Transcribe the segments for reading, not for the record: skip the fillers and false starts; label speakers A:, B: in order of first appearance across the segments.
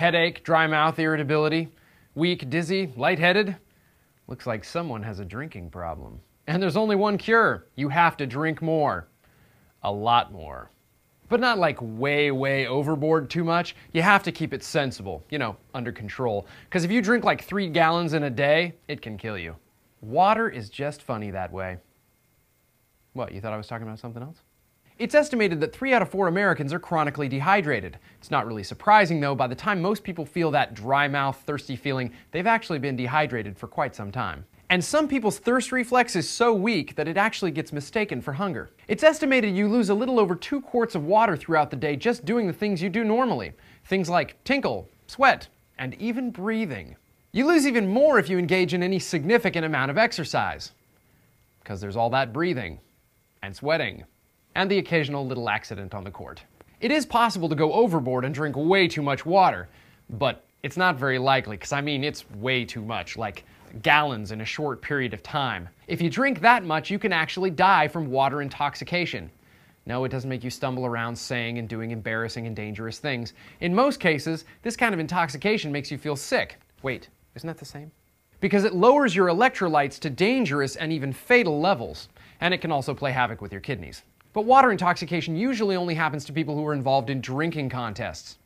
A: Headache, dry mouth, irritability, weak, dizzy, lightheaded? Looks like someone has a drinking problem. And there's only one cure. You have to drink more. A lot more. But not like way overboard too much. You have to keep it sensible, under control. Because if you drink like 3 gallons in a day, it can kill you. Water is just funny that way. What, you thought I was talking about something else? It's estimated that 3 out of 4 Americans are chronically dehydrated. It's not really surprising though, by the time most people feel that dry mouth, thirsty feeling, they've actually been dehydrated for quite some time. And some people's thirst reflex is so weak that it actually gets mistaken for hunger. It's estimated you lose a little over 2 quarts of water throughout the day just doing the things you do normally. Things like tinkle, sweat, and even breathing. You lose even more if you engage in any significant amount of exercise. Because there's all that breathing, and sweating, and the occasional little accident on the court. It is possible to go overboard and drink way too much water, but it's not very likely, because it's way too much, like gallons in a short period of time. If you drink that much, you can actually die from water intoxication. No, it doesn't make you stumble around saying and doing embarrassing and dangerous things. In most cases, this kind of intoxication makes you feel sick. Wait, isn't that the same? Because it lowers your electrolytes to dangerous and even fatal levels, and it can also play havoc with your kidneys. But water intoxication usually only happens to people who are involved in drinking contests,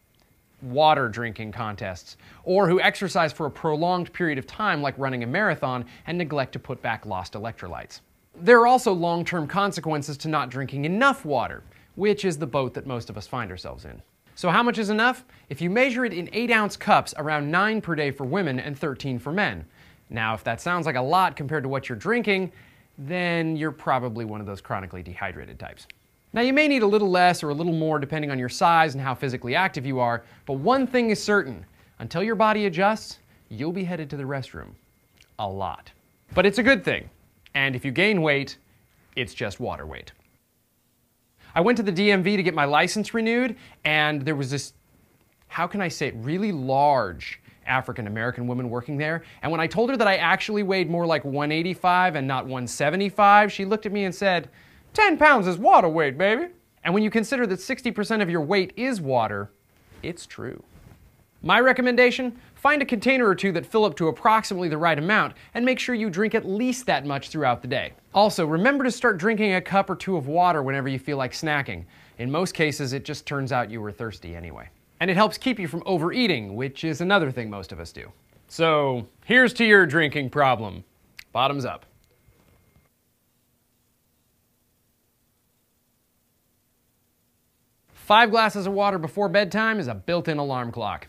A: water drinking contests, or who exercise for a prolonged period of time like running a marathon and neglect to put back lost electrolytes. There are also long-term consequences to not drinking enough water, which is the boat that most of us find ourselves in. So how much is enough? If you measure it in 8-ounce cups, around 9 per day for women and 13 for men. Now, if that sounds like a lot compared to what you're drinking, then you're probably one of those chronically dehydrated types. Now, you may need a little less or a little more depending on your size and how physically active you are, but one thing is certain: until your body adjusts, you'll be headed to the restroom. A lot. But it's a good thing. And if you gain weight, it's just water weight. I went to the DMV to get my license renewed, and there was this, how can I say it, really large African-American woman working there, and when I told her that I actually weighed more like 185 and not 175, she looked at me and said, 10 pounds is water weight, baby. And when you consider that 60% of your weight is water, it's true. My recommendation? Find a container or two that fill up to approximately the right amount, and make sure you drink at least that much throughout the day. Also, remember to start drinking a cup or 2 of water whenever you feel like snacking. In most cases, it just turns out you were thirsty anyway. And it helps keep you from overeating, which is another thing most of us do. So, here's to your drinking problem. Bottoms up. 5 glasses of water before bedtime is a built-in alarm clock.